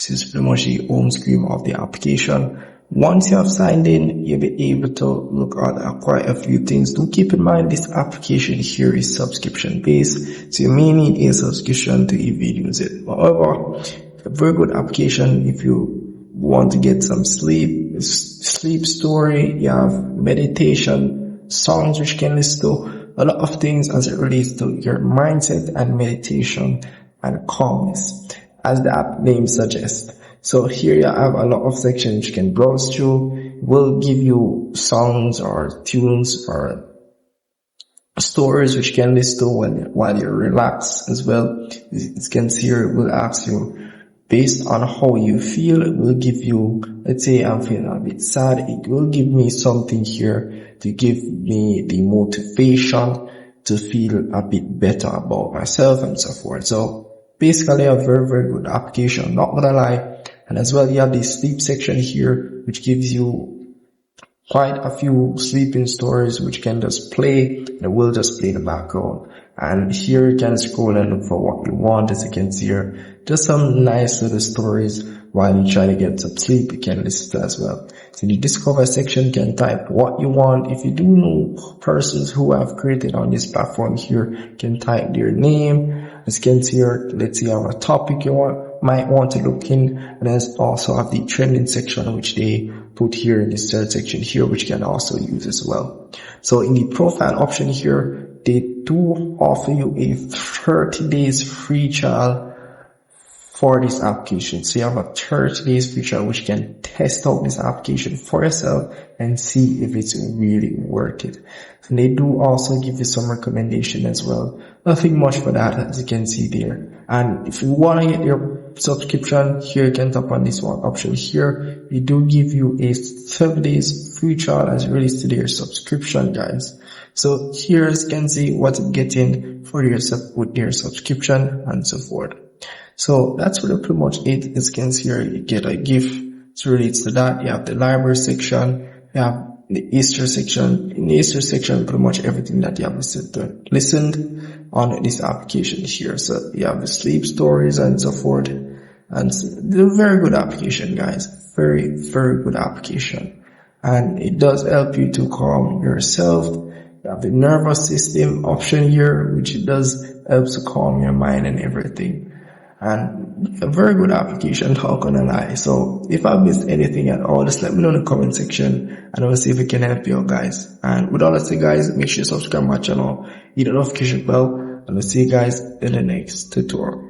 This is pretty much the home screen of the application. Once you have signed in, you'll be able to look at quite a few things. Do keep in mind this application here is subscription based, so you may need a subscription to even use it. However, a very good application if you want to get some sleep story, you have meditation, songs which you can listen to, a lot of things as it relates to your mindset and meditation and calmness, as the app name suggests. So here you have a lot of sections you can browse through. Will give you songs or tunes or stories which you can listen to while you're relaxed as well. As you can see here, it will ask you based on how you feel. It will give you, let's say I'm feeling a bit sad, it will give me something here to give me the motivation to feel a bit better about myself and so forth. So basically a very, very good application, not gonna lie. And as well, you have the sleep section here, which gives you quite a few sleeping stories, which can just play, and it will just play in the background. And here you can scroll and look for what you want. As you can see here, just some nice little stories while you try to get some sleep, you can listen to as well. So in the discover section, you can type what you want. If you do know persons who have created on this platform here, you can type their name. As you can see here, let's say you have a topic you might want to look in, and then also have the trending section which they put here in this third section here, which you can also use as well. So in the profile option here, they do offer you a 30 days free trial for this application. So you have a 30 days free trial which you can test out this application for yourself and see if it's really worth it. And they do also give you some recommendation as well. Nothing much for that, as you can see there. And if you want to get your subscription, here you can tap on this one option here. They do give you a 7 days free trial as it relates to their subscription, guys. So here as you can see what you're getting for yourself with their subscription and so forth. So that's pretty much it. As you can see here, you get a gift. So relates to that. You have the library section. You have the Easter section. In the Easter section, pretty much everything that you have listened on this application here. So you have the sleep stories and so forth. And it's a very good application, guys. Very, very good application. And it does help you to calm yourself. You have the nervous system option here, which it does help to calm your mind and everything. And a very good application, not gonna lie. So if I missed anything at all, just let me know in the comment section and I'll see if we can help you out, guys. And with all that said, guys, make sure you subscribe to my channel, hit the notification bell, and I'll see you guys in the next tutorial.